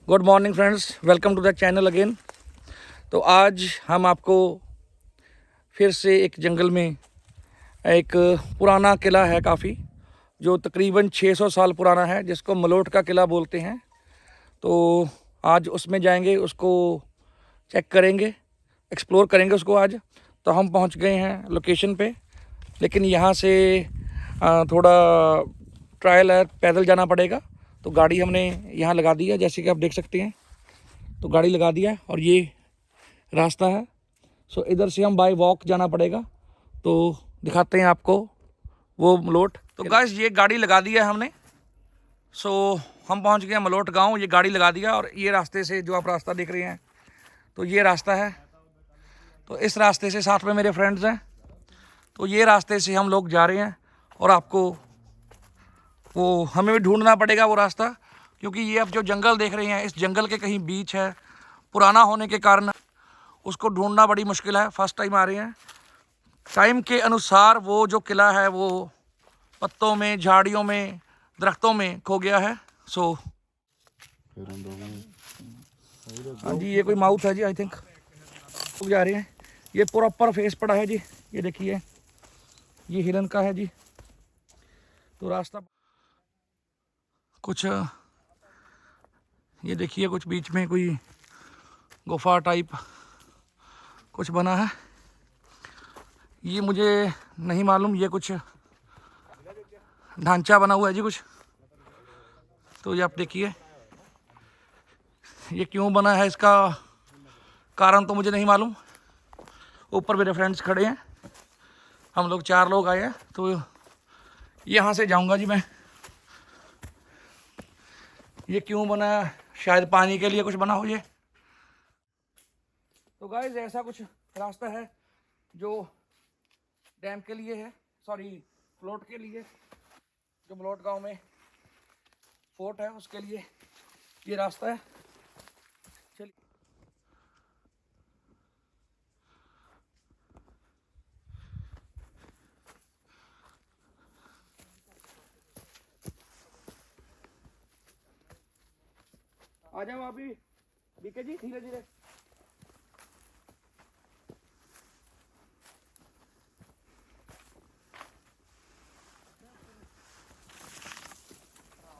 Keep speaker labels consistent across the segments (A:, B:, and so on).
A: Good morning friends, welcome to the channel again. तो आज हम आपको फिर से एक जंगल में एक पुराना किला है काफ़ी, जो तकरीबन 600 साल पुराना है, जिसको मलोट का किला बोलते हैं। तो आज उसमें जाएंगे, उसको चेक करेंगे, एक्सप्लोर करेंगे उसको आज। तो हम पहुंच गए हैं लोकेशन पे, लेकिन यहाँ से थोड़ा ट्रायल है, पैदल जाना पड़ेगा। तो गाड़ी हमने यहाँ लगा दी है, जैसे कि आप देख सकते हैं। तो गाड़ी लगा दिया है और ये रास्ता है। सो इधर से हम बाय वॉक जाना पड़ेगा। तो दिखाते हैं आपको वो मलोट। तो गाइस ये गाड़ी लगा दी है हमने। सो हम पहुंच गए मलोट गांव। ये गाड़ी लगा दिया और ये रास्ते से जो आप रास्ता देख रहे हैं, तो ये रास्ता है। तो इस रास्ते से साथ में मेरे फ्रेंड्स हैं। तो ये रास्ते से हम लोग जा रहे हैं और आपको वो हमें भी ढूंढना पड़ेगा वो रास्ता, क्योंकि ये अब जो जंगल देख रहे हैं, इस जंगल के कहीं बीच है। पुराना होने के कारण उसको ढूंढना बड़ी मुश्किल है। फर्स्ट टाइम आ रहे हैं। टाइम के अनुसार वो जो किला है वो पत्तों में, झाड़ियों में, दरख्तों में खो गया है। सो हाँ जी, ये कोई माउथ है जी, आई थिंक। लोग जा रहे हैं। ये प्रॉपर फेस पड़ा है जी, ये देखिए, ये हिरन का है जी। तो रास्ता कुछ ये देखिए, कुछ बीच में कोई गुफा टाइप कुछ बना है। ये मुझे नहीं मालूम, ये कुछ ढांचा बना हुआ है जी कुछ। तो ये आप देखिए, ये क्यों बना है, इसका कारण तो मुझे नहीं मालूम। ऊपर मेरे फ्रेंड्स खड़े हैं, हम लोग 4 लोग आए हैं। तो यहाँ से जाऊँगा जी मैं। ये क्यों बना है, शायद पानी के लिए कुछ बना हो ये। तो गाइस ऐसा कुछ रास्ता है जो डैम के लिए है, सॉरी फ्लोट के लिए, जो मलोट गांव में फोर्ट है उसके लिए ये रास्ता है। चलिए आ जाओ अभी, बीके जी, धीरे धीरे।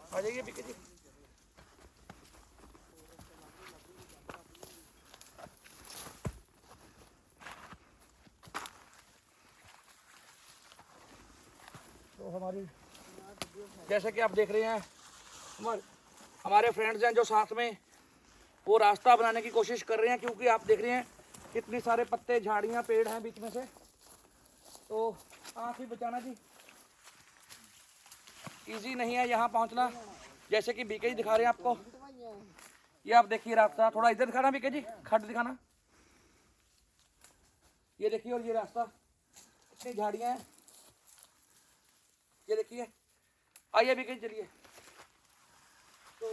A: आ जाइए बीके जी। तो जैसे कि आप देख रहे हैं, हमारे फ्रेंड्स हैं जो साथ में वो रास्ता बनाने की कोशिश कर रहे हैं, क्योंकि आप देख रहे हैं कितने सारे पत्ते, झाड़ियां, पेड़ हैं बीच में से। तो आँख भी बचाना जी, इजी नहीं है यहाँ पहुँचना। जैसे कि बीके जी दिखा रहे हैं आपको, ये आप देखिए रास्ता। थोड़ा इधर दिखाना बीके जी, खड्ड दिखाना। ये देखिए, और ये रास्ता, इतनी झाड़ियाँ हैं, ये देखिए। आइए बीके जी, चलिए। तो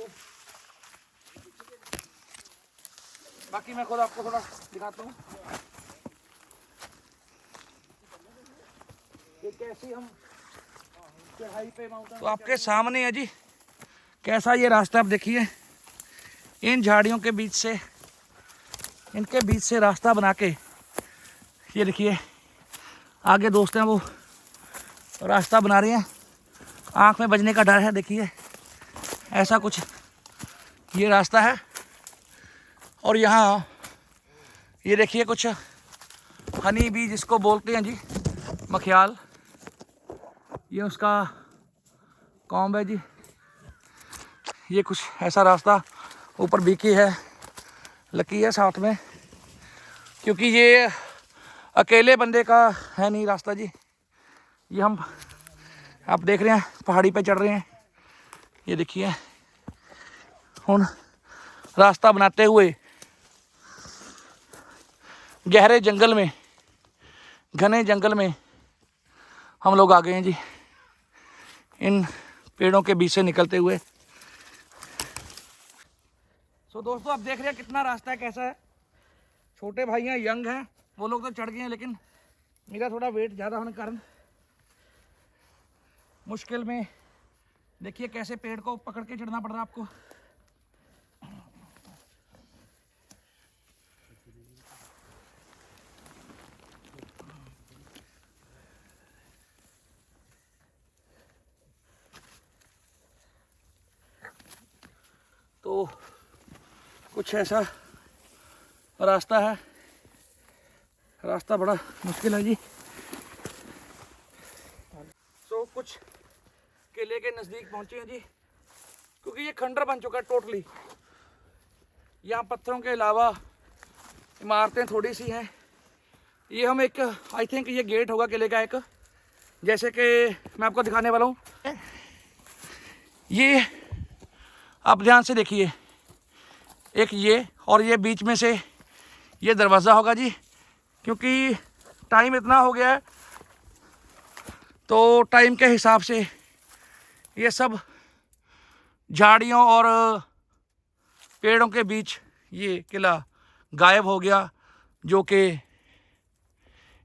A: बाकी मैं खुद आपको थोड़ा दिखाता हूँ कि कैसी हम चढ़ाई पे माउंटेन। तो आपके सामने है जी कैसा ये रास्ता, आप देखिए। इन झाड़ियों के बीच से, इनके बीच से रास्ता बना के, ये देखिए आगे दोस्त हैं वो रास्ता बना रहे हैं। आँख में बजने का डर है, देखिए ऐसा कुछ ये रास्ता है। और यहाँ ये देखिए कुछ हनी बी जिसको बोलते हैं जी, मखियाल, ये उसका कॉम्ब है जी। ये कुछ ऐसा रास्ता, ऊपर बीकी है, लकी है साथ में, क्योंकि ये अकेले बंदे का है नहीं रास्ता जी। ये हम आप देख रहे हैं पहाड़ी पे चढ़ रहे हैं। ये देखिए, हुन रास्ता बनाते हुए गहरे जंगल में, घने जंगल में हम लोग आ गए हैं जी, इन पेड़ों के बीच से निकलते हुए। सो दोस्तों, आप देख रहे हैं कितना रास्ता है, कैसा है। छोटे भाई हैं, यंग हैं, वो लोग तो चढ़ गए हैं, लेकिन मेरा थोड़ा वेट ज़्यादा होने के कारण मुश्किल में। देखिए कैसे पेड़ को पकड़ के चढ़ना पड़ रहा है आपको। तो कुछ ऐसा रास्ता है, रास्ता बड़ा मुश्किल है जी। तो कुछ किले के नज़दीक पहुंचे हैं जी, क्योंकि ये खंडर बन चुका है टोटली। यहाँ पत्थरों के अलावा इमारतें थोड़ी सी हैं। ये हम एक, आई थिंक ये गेट होगा किले का एक, जैसे कि मैं आपको दिखाने वाला हूँ। ये आप ध्यान से देखिए, एक ये और ये बीच में से ये दरवाज़ा होगा जी, क्योंकि टाइम इतना हो गया है तो टाइम के हिसाब से ये सब झाड़ियों और पेड़ों के बीच ये किला गायब हो गया, जो कि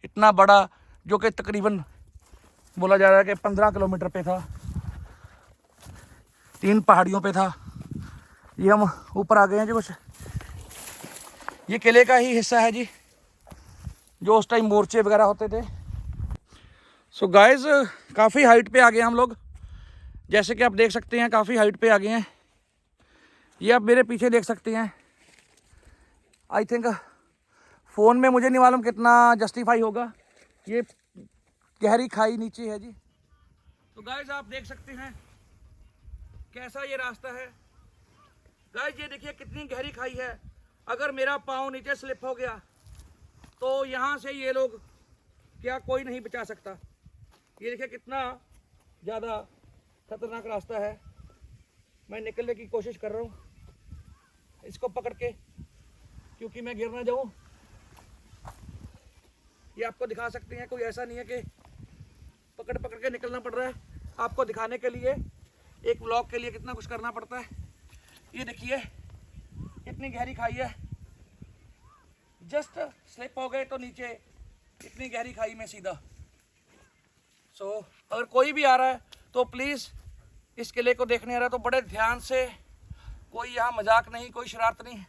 A: इतना बड़ा, जो कि तकरीबन बोला जा रहा है कि 15 किलोमीटर पे था, 3 पहाड़ियों पे था। ये हम ऊपर आ गए हैं जी। कुछ ये किले का ही हिस्सा है जी, जो उस टाइम मोर्चे वगैरह होते थे। सो गाइस, काफ़ी हाइट पे आ गए हम लोग, जैसे कि आप देख सकते हैं काफ़ी हाइट पे आ गए हैं। ये आप मेरे पीछे देख सकते हैं। आई थिंक फ़ोन में मुझे नहीं मालूम कितना जस्टिफाई होगा, ये गहरी खाई नीचे है जी। तो गाइस आप देख सकते हैं कैसा ये रास्ता है। गाइस ये देखिए कितनी गहरी खाई है। अगर मेरा पाँव नीचे स्लिप हो गया तो यहाँ से ये लोग क्या कोई नहीं बचा सकता। ये देखिए कितना ज़्यादा खतरनाक रास्ता है। मैं निकलने की कोशिश कर रहा हूँ इसको पकड़ के, क्योंकि मैं गिर ना जाऊँ। ये आपको दिखा सकते हैं, कोई ऐसा नहीं है कि पकड़ पकड़ के निकलना पड़ रहा है। आपको दिखाने के लिए, एक व्लॉग के लिए कितना कुछ करना पड़ता है। ये देखिए कितनी गहरी खाई है, जस्ट स्लिप हो गए तो नीचे इतनी गहरी खाई में सीधा। सो अगर कोई भी आ रहा है तो प्लीज़ इस किले को देखने आ रहा है तो बड़े ध्यान से, कोई यहाँ मजाक नहीं, कोई शरारत नहीं,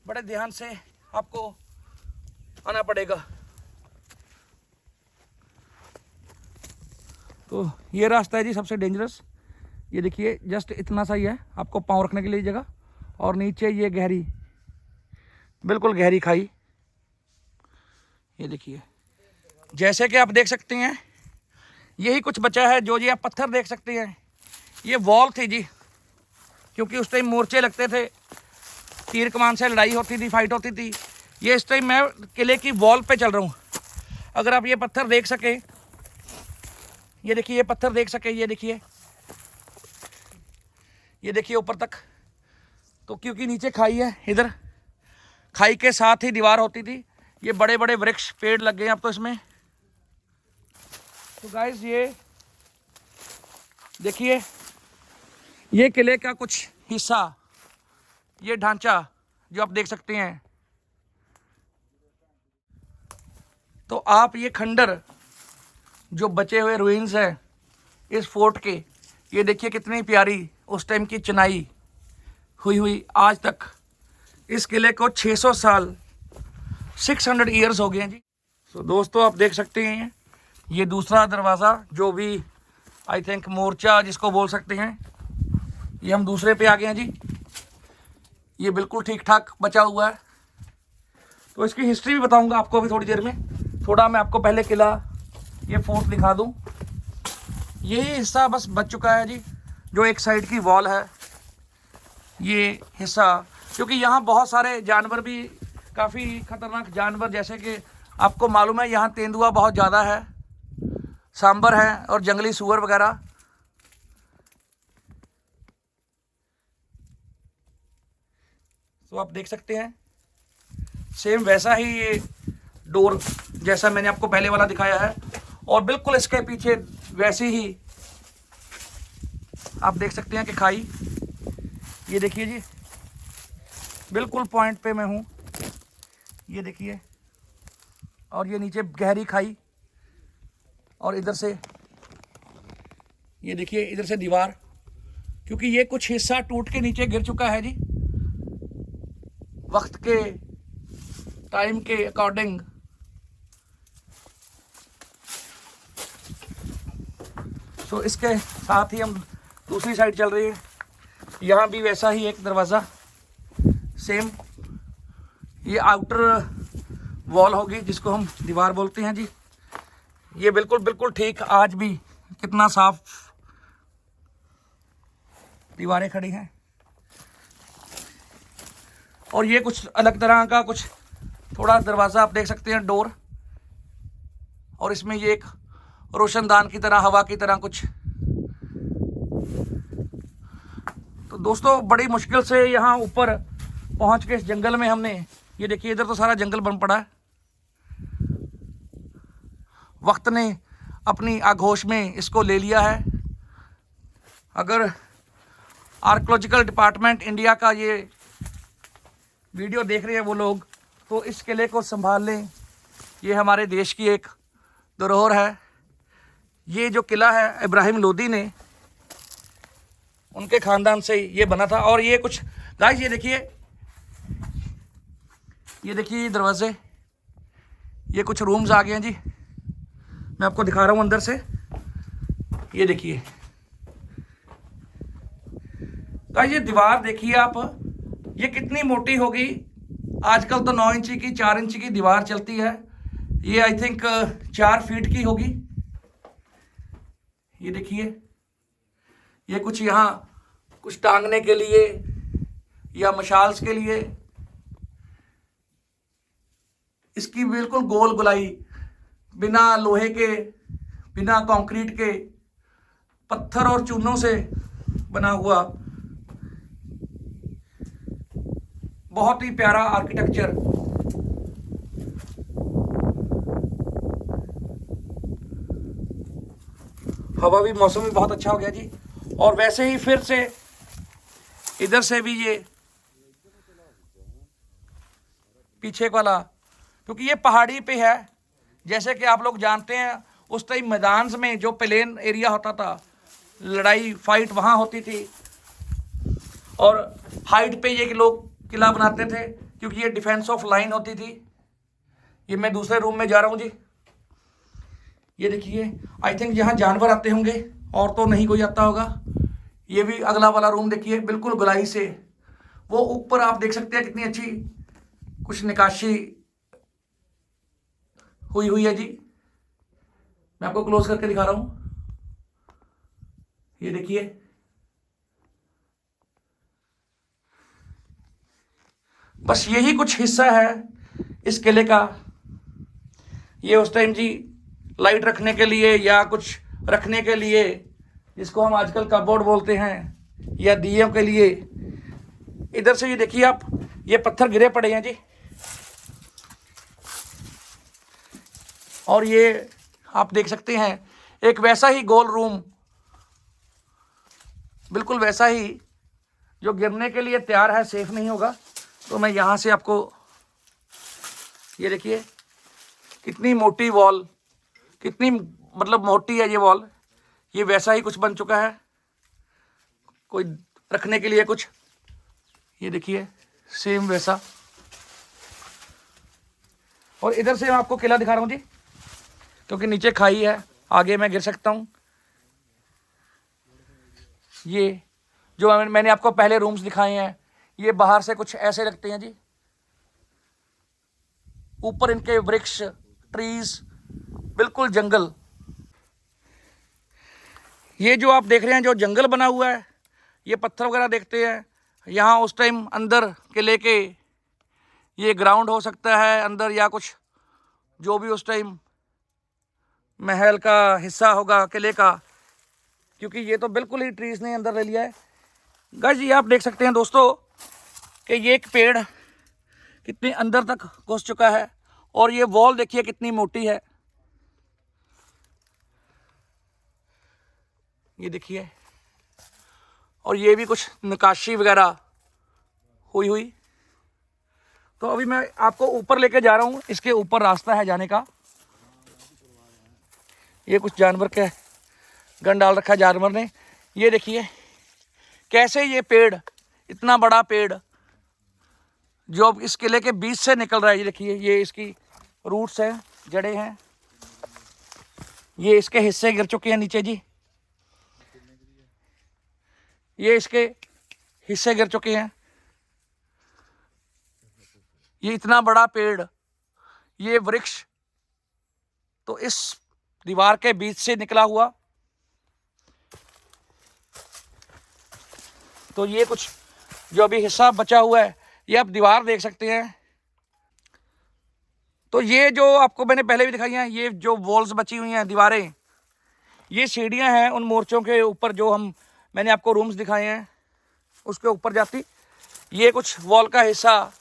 A: बड़े ध्यान से आपको आना पड़ेगा। तो ये रास्ता है जी सबसे डेंजरस। ये देखिए जस्ट इतना सा ही है आपको पाँव रखने के लिए जगह, और नीचे ये गहरी, बिल्कुल गहरी खाई। ये देखिए जैसे कि आप देख सकते हैं, यही कुछ बचा है। जो जी आप पत्थर देख सकते हैं, ये वॉल थी जी, क्योंकि उस टाइम मोर्चे लगते थे, तीर कमान से लड़ाई होती थी, फाइट होती थी। ये इस टाइम मैं किले की वॉल पे चल रहा हूँ। अगर आप ये पत्थर देख सके, ये देखिए ये पत्थर देख सके, ये देखिए, ये देखिए ऊपर तक। तो क्योंकि नीचे खाई है, इधर खाई के साथ ही दीवार होती थी। ये बड़े बड़े वृक्ष पेड़ लग गए अब तो इसमें। तो गाइस ये देखिए, ये किले का कुछ हिस्सा, ये ढांचा जो आप देख सकते हैं। तो आप ये खंडर जो बचे हुए रूइंस हैं इस फोर्ट के, ये देखिए कितनी प्यारी उस टाइम की चिनाई हुई आज तक। इस किले को 600 साल, 600 ईयर्स हो गए हैं जी। तो दोस्तों आप देख सकते हैं ये दूसरा दरवाज़ा, जो भी आई थिंक मोर्चा जिसको बोल सकते हैं, ये हम दूसरे पे आ गए हैं जी। ये बिल्कुल ठीक ठाक बचा हुआ है। तो इसकी हिस्ट्री भी बताऊंगा आपको अभी थोड़ी देर में। थोड़ा मैं आपको पहले किला, ये फोर्ट दिखा दूं। यही हिस्सा बस बच चुका है जी, जो एक साइड की वॉल है ये हिस्सा। क्योंकि यहाँ बहुत सारे जानवर भी, काफ़ी खतरनाक जानवर, जैसे कि आपको मालूम है यहाँ तेंदुआ बहुत ज़्यादा है, सांबर है और जंगली सूअर वगैरह। तो आप देख सकते हैं सेम वैसा ही ये डोर जैसा मैंने आपको पहले वाला दिखाया है, और बिल्कुल इसके पीछे वैसी ही आप देख सकते हैं कि खाई। ये देखिए जी, बिल्कुल पॉइंट पे मैं हूँ, ये देखिए। और ये नीचे गहरी खाई, और इधर से ये देखिए, इधर से दीवार, क्योंकि ये कुछ हिस्सा टूट के नीचे गिर चुका है जी वक्त के टाइम के अकॉर्डिंग। तो इसके साथ ही हम दूसरी साइड चल रही है। यहाँ भी वैसा ही एक दरवाज़ा सेम। ये आउटर वॉल होगी जिसको हम दीवार बोलते हैं जी। ये बिल्कुल बिल्कुल ठीक, आज भी कितना साफ दीवारें खड़ी हैं। और ये कुछ अलग तरह का कुछ थोड़ा दरवाज़ा आप देख सकते हैं, डोर, और इसमें ये एक रोशनदान की तरह, हवा की तरह कुछ। तो दोस्तों बड़ी मुश्किल से यहाँ ऊपर पहुँच के इस जंगल में हमने, ये देखिए इधर तो सारा जंगल बन पड़ा है। वक्त ने अपनी आगोश में इसको ले लिया है। अगर आर्कोलॉजिकल डिपार्टमेंट इंडिया का ये वीडियो देख रहे हैं वो लोग, तो इस किले को संभाल लें। ये हमारे देश की एक धरोहर है। ये जो किला है इब्राहिम लोदी ने, उनके ख़ानदान से ये बना था। और ये कुछ गाइस ये देखिए दरवाजे, ये कुछ रूम्स आ गए हैं जी। मैं आपको दिखा रहा हूँ अंदर से। ये देखिए गाइस, ये दीवार देखिए आप, ये कितनी मोटी होगी। आजकल तो 9 इंची की, 4 इंची की दीवार चलती है। ये आई थिंक 4 फीट की होगी। ये देखिए, ये कुछ यहाँ कुछ टांगने के लिए या मशाल्स के लिए। इसकी बिल्कुल गोल गुलाई, बिना लोहे के, बिना कंक्रीट के, पत्थर और चूनों से बना हुआ बहुत ही प्यारा आर्किटेक्चर। हवा भी, मौसम भी बहुत अच्छा हो गया जी। और वैसे ही फिर से इधर से भी ये पीछे वाला, क्योंकि ये पहाड़ी पे है, जैसे कि आप लोग जानते हैं उस टाइम मैदान में जो प्लेन एरिया होता था, लड़ाई फाइट वहाँ होती थी। और हाइट पे ये लोग किला बनाते थे क्योंकि ये डिफेंस ऑफ लाइन होती थी। ये मैं दूसरे रूम में जा रहा हूँ जी। ये देखिए, आई थिंक यहाँ जानवर आते होंगे, और तो नहीं कोई आता होगा। ये भी अगला वाला रूम देखिए, बिल्कुल गोलाई से। वो ऊपर आप देख सकते हैं कितनी अच्छी कुछ निकाशी हुई है जी। मैं आपको क्लोज करके दिखा रहा हूँ। ये देखिए, बस यही कुछ हिस्सा है इस किले का। ये उस टाइम जी लाइट रखने के लिए या कुछ रखने के लिए, जिसको हम आजकल कपबोर्ड बोलते हैं, या दियों के लिए। इधर से ये देखिए आप, ये पत्थर गिरे पड़े हैं जी। और ये आप देख सकते हैं एक वैसा ही गोल रूम, बिल्कुल वैसा ही, जो गिरने के लिए तैयार है, सेफ नहीं होगा। तो मैं यहाँ से आपको, ये देखिए कितनी मोटी वॉल, कितनी मतलब मोटी है ये वॉल। ये वैसा ही कुछ बन चुका है, कोई रखने के लिए कुछ। ये देखिए सेम वैसा। और इधर से मैं आपको किला दिखा रहा हूँ जी, क्योंकि नीचे खाई है, आगे मैं गिर सकता हूँ। ये जो मैंने आपको पहले रूम्स दिखाए हैं, ये बाहर से कुछ ऐसे लगते हैं जी। ऊपर इनके वृक्ष, ट्रीज, बिल्कुल जंगल। ये जो आप देख रहे हैं जो जंगल बना हुआ है, ये पत्थर वगैरह देखते हैं। यहाँ उस टाइम अंदर किले के ये ग्राउंड हो सकता है अंदर, या कुछ जो भी उस टाइम महल का हिस्सा होगा किले का, क्योंकि ये तो बिल्कुल ही ट्रीज ने अंदर ले लिया है। गाइस ये आप देख सकते हैं दोस्तों कि ये एक पेड़ कितने अंदर तक घुस चुका है। और ये वॉल देखिए कितनी मोटी है। ये देखिए, और ये भी कुछ नक्काशी वगैरह हुई। तो अभी मैं आपको ऊपर लेके जा रहा हूँ। इसके ऊपर रास्ता है जाने का। ये कुछ जानवर के गन डाल रखा है जानवर ने। ये देखिए कैसे ये पेड़, इतना बड़ा पेड़ जो अब इस किले के बीच से निकल रहा है। ये देखिए, ये इसकी रूट्स हैं, जड़ें हैं। ये इसके हिस्से गिर चुके हैं नीचे जी। ये इसके हिस्से गिर चुके हैं। ये इतना बड़ा पेड़, ये वृक्ष तो इस दीवार के बीच से निकला हुआ। तो ये कुछ जो अभी हिस्सा बचा हुआ है, ये आप दीवार देख सकते हैं। तो ये जो आपको मैंने पहले भी दिखाई हैं, ये जो वॉल्स बची हुई हैं, दीवारें, ये सीढ़ियां हैं उन मोर्चों के ऊपर जो मैंने आपको रूम्स दिखाए हैं उसके ऊपर जाती। ये कुछ वॉल का हिस्सा,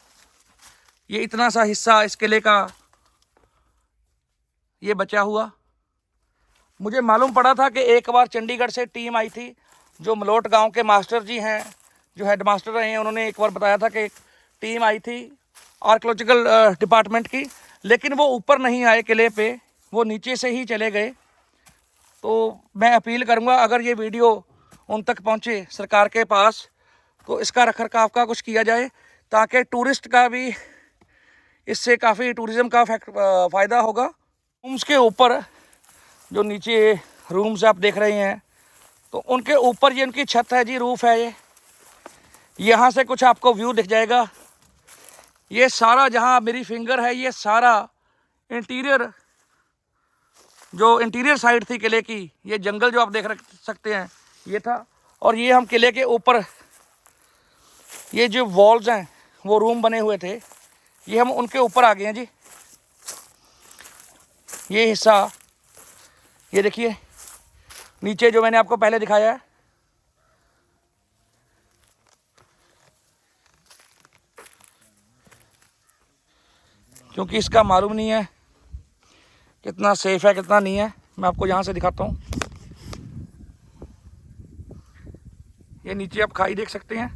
A: ये इतना सा हिस्सा इस किले का ये बचा हुआ। मुझे मालूम पड़ा था कि एक बार चंडीगढ़ से टीम आई थी, जो मलोट गांव के मास्टर जी हैं, जो हेड मास्टर रहे हैं, उन्होंने एक बार बताया था कि एक टीम आई थी आर्कियोलॉजिकल डिपार्टमेंट की, लेकिन वो ऊपर नहीं आए किले पे, वो नीचे से ही चले गए। तो मैं अपील करूंगा अगर ये वीडियो उन तक पहुंचे सरकार के पास, तो इसका रखरखाव का कुछ किया जाए, ताकि टूरिस्ट का भी इससे काफ़ी टूरिज़्म का फ़ायदा होगा। रूम्स के ऊपर जो नीचे रूम्स आप देख रहे हैं, तो उनके ऊपर ये उनकी छत है जी, रूफ़ है। ये यहाँ से कुछ आपको व्यू दिख जाएगा। ये सारा जहाँ मेरी फिंगर है, ये सारा इंटीरियर, जो इंटीरियर साइड थी किले की, ये जंगल जो आप देख सकते हैं ये था। और ये हम किले के ऊपर, ये जो वॉल्स हैं वो रूम बने हुए थे, ये हम उनके ऊपर आ गए हैं जी। ये हिस्सा ये देखिए नीचे जो मैंने आपको पहले दिखाया है, क्योंकि इसका मालूम नहीं है कितना सेफ है कितना नहीं है, मैं आपको यहाँ से दिखाता हूँ। ये नीचे आप खाई देख सकते हैं,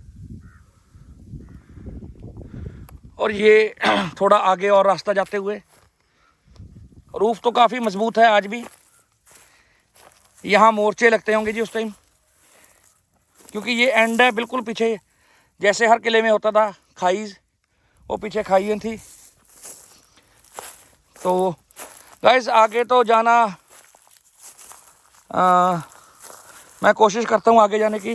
A: और ये थोड़ा आगे और रास्ता जाते हुए। रूफ तो काफ़ी मजबूत है आज भी। यहाँ मोर्चे लगते होंगे जी उस टाइम, क्योंकि ये एंड है बिल्कुल पीछे, जैसे हर किले में होता था खाई, वो पीछे खाई थी। तो गाइस आगे तो जाना, मैं कोशिश करता हूँ आगे जाने की।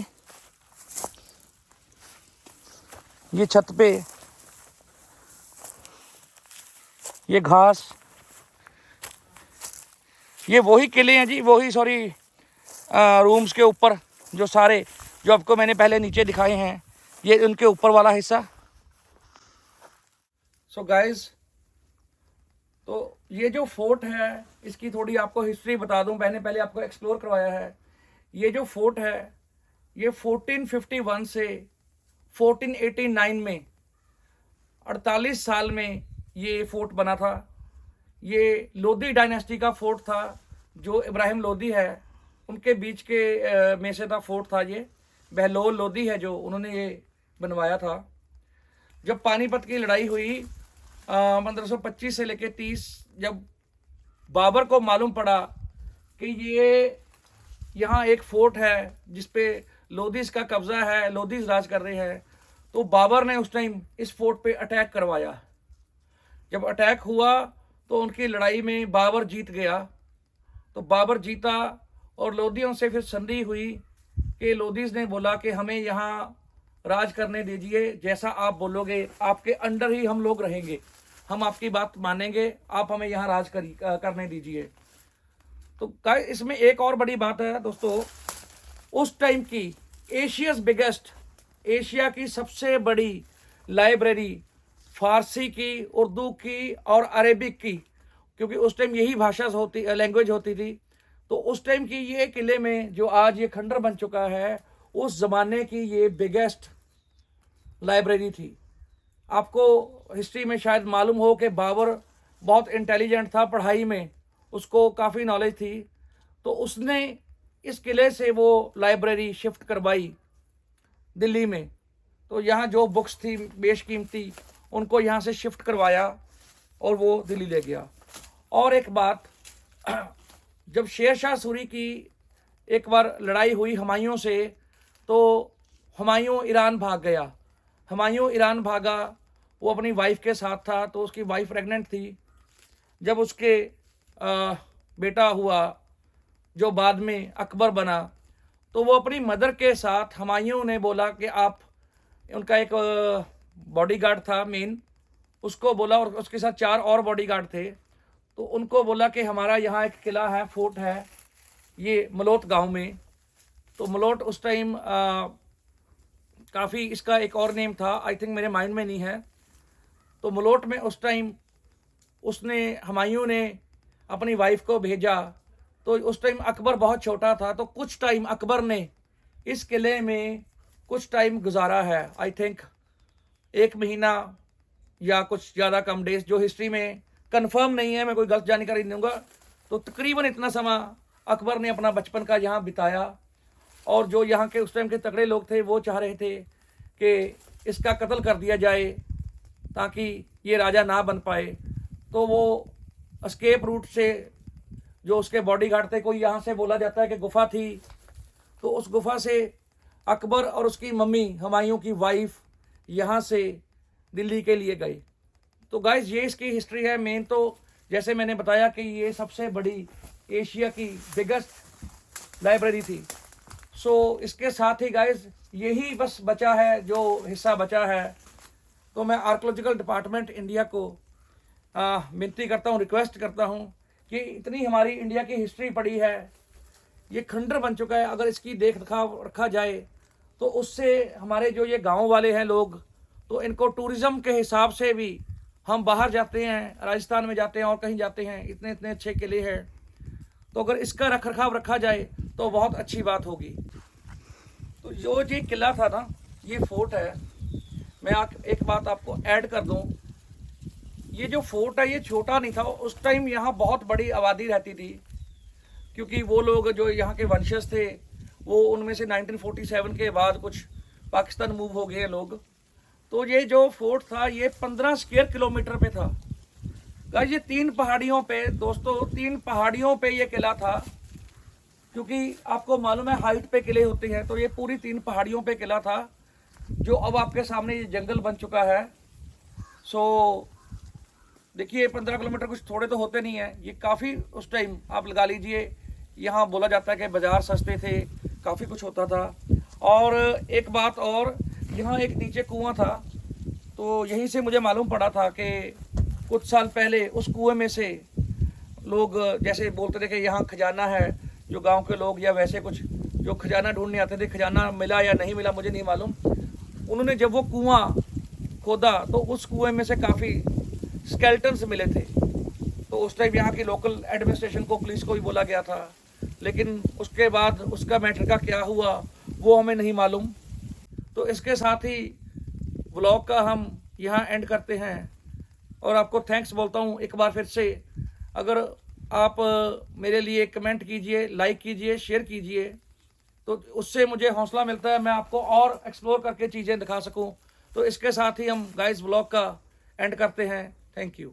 A: ये छत पे ये घास, ये वही किले हैं जी, वही रूम्स के ऊपर जो सारे जो आपको मैंने पहले नीचे दिखाए हैं, ये उनके ऊपर वाला हिस्सा। सो गाइस, तो ये जो फोर्ट है इसकी थोड़ी आपको हिस्ट्री बता दूं, मैंने पहले आपको एक्सप्लोर करवाया है। ये जो फोर्ट है ये 1451 से 1489 में 48 साल में ये फोर्ट बना था। ये लोधी डायनेस्टी का फोर्ट था, जो इब्राहिम लोधी है उनके बीच के में से था फोर्ट था। ये बहलोल लोधी है जो उन्होंने ये बनवाया था। जब पानीपत की लड़ाई हुई 1525 से लेकर 30, जब बाबर को मालूम पड़ा कि ये यहाँ एक फोर्ट है जिसपे लोधीज का कब्जा है, लोधीज राज कर रहे हैं, तो बाबर ने उस टाइम इस फोर्ट पे अटैक करवाया। जब अटैक हुआ तो उनकी लड़ाई में बाबर जीत गया। तो बाबर जीता और लोधियों से फिर संधि हुई कि लोधीज ने बोला कि हमें यहाँ राज करने दीजिए, जैसा आप बोलोगे आपके अंडर ही हम लोग रहेंगे, हम आपकी बात मानेंगे, आप हमें यहाँ राज करने दीजिए। तो इसमें एक और बड़ी बात है दोस्तों, उस टाइम की एशियाज बिगेस्ट, एशिया की सबसे बड़ी लाइब्रेरी फारसी की, उर्दू की और अरेबिक की, क्योंकि उस टाइम यही भाषा लैंग्वेज होती थी। तो उस टाइम की ये किले में जो आज ये खंडर बन चुका है, उस ज़माने की ये बिगेस्ट लाइब्रेरी थी। आपको हिस्ट्री में शायद मालूम हो कि बाबर बहुत इंटेलिजेंट था पढ़ाई में, उसको काफ़ी नॉलेज थी। तो उसने इस किले से वो लाइब्रेरी शिफ्ट करवाई दिल्ली में। तो यहाँ जो बुक्स थी बेशकीमती, उनको यहाँ से शिफ्ट करवाया और वो दिल्ली ले गया। और एक बात, जब शेर शाह सूरी की एक बार लड़ाई हुई हुमायूं से, तो हुमायूं ईरान भाग गया। हुमायूं ईरान भागा, वो अपनी वाइफ के साथ था, तो उसकी वाइफ प्रेग्नेंट थी। जब उसके बेटा हुआ जो बाद में अकबर बना, तो वो अपनी मदर के साथ, हुमायूं ने बोला कि आप उनका एक बॉडीगार्ड था मेन, उसको बोला, और उसके साथ 4 और बॉडीगार्ड थे, तो उनको बोला कि हमारा यहाँ एक किला है, फोर्ट है ये मलोट गांव में। तो मलोट उस टाइम काफ़ी, इसका एक और नेम था, आई थिंक मेरे माइंड में नहीं है। तो मलोट में उस टाइम उसने, हुमायूं ने अपनी वाइफ को भेजा। तो उस टाइम अकबर बहुत छोटा था, तो कुछ टाइम अकबर ने इस किले में कुछ टाइम गुजारा है, आई थिंक 1 महीना या कुछ ज़्यादा कम डेज, जो हिस्ट्री में कंफर्म नहीं है, मैं कोई गलत जानकारी नहीं दूंगा। तो तकरीबन इतना समय अकबर ने अपना बचपन का यहाँ बिताया। और जो यहाँ के उस टाइम के तगड़े लोग थे वो चाह रहे थे कि इसका कत्ल कर दिया जाए ताकि ये राजा ना बन पाए। तो वो एस्केप रूट से, जो उसके बॉडीगार्ड थे, कोई यहाँ से बोला जाता है कि गुफा थी, तो उस गुफा से अकबर और उसकी मम्मी हुमायूं की वाइफ यहाँ से दिल्ली के लिए गए। तो गाइस ये इसकी हिस्ट्री है मेन। तो जैसे मैंने बताया कि ये सबसे बड़ी एशिया की बिगेस्ट लाइब्रेरी थी। सो इसके साथ ही गाइस यही बस बचा है, जो हिस्सा बचा है। तो मैं आर्कोलॉजिकल डिपार्टमेंट इंडिया को विनती करता हूँ, रिक्वेस्ट करता हूँ कि इतनी हमारी इंडिया की हिस्ट्री पड़ी है, ये खंडर बन चुका है, अगर इसकी देख रखाव रखा जाए तो उससे हमारे जो ये गांव वाले हैं लोग, तो इनको टूरिज़्म के हिसाब से भी, हम बाहर जाते हैं, राजस्थान में जाते हैं और कहीं जाते हैं, इतने इतने अच्छे किले हैं, तो अगर इसका रख रखाव रखा जाए तो बहुत अच्छी बात होगी। तो जो ये किला था ना, ये फोर्ट है, मैं एक बात आपको ऐड कर दूं, ये जो फोर्ट है ये छोटा नहीं था। उस टाइम यहाँ बहुत बड़ी आबादी रहती थी, क्योंकि वो लोग जो यहाँ के वंशज थे, वो उनमें से 1947 के बाद कुछ पाकिस्तान मूव हो गए लोग। तो ये जो फोर्ट था ये 15 स्क्वायर किलोमीटर पे था गाइस। ये 3 पहाड़ियों पे, दोस्तों 3 पहाड़ियों पे ये किला था, क्योंकि आपको मालूम है हाइट पे किले होते हैं। तो ये पूरी 3 पहाड़ियों पे किला था, जो अब आपके सामने ये जंगल बन चुका है। सो देखिए 15 किलोमीटर कुछ थोड़े तो होते नहीं है, ये काफ़ी, उस टाइम आप लगा लीजिए, यहाँ बोला जाता है कि बाज़ार सस्ते थे, काफ़ी कुछ होता था। और एक बात और, यहाँ एक नीचे कुआं था, तो यहीं से मुझे मालूम पड़ा था कि कुछ साल पहले उस कुएं में से लोग जैसे बोलते थे कि यहाँ खजाना है, जो गांव के लोग या वैसे कुछ जो खजाना ढूंढने आते थे, खजाना मिला या नहीं मिला मुझे नहीं मालूम। उन्होंने जब वो कुआं खोदा तो उस कुएं में से काफ़ी स्केल्टन्स मिले थे। तो उस टाइम यहाँ की लोकल एडमिनिस्ट्रेशन को, पुलिस को भी बोला गया था, लेकिन उसके बाद उसका मैटर का क्या हुआ वो हमें नहीं मालूम। तो इसके साथ ही व्लॉग का हम यहाँ एंड करते हैं, और आपको थैंक्स बोलता हूँ एक बार फिर से। अगर आप मेरे लिए कमेंट कीजिए, लाइक कीजिए, शेयर कीजिए, तो उससे मुझे हौसला मिलता है, मैं आपको और एक्सप्लोर करके चीज़ें दिखा सकूं। तो इसके साथ ही हम गाइस व्लॉग का एंड करते हैं। Thank you.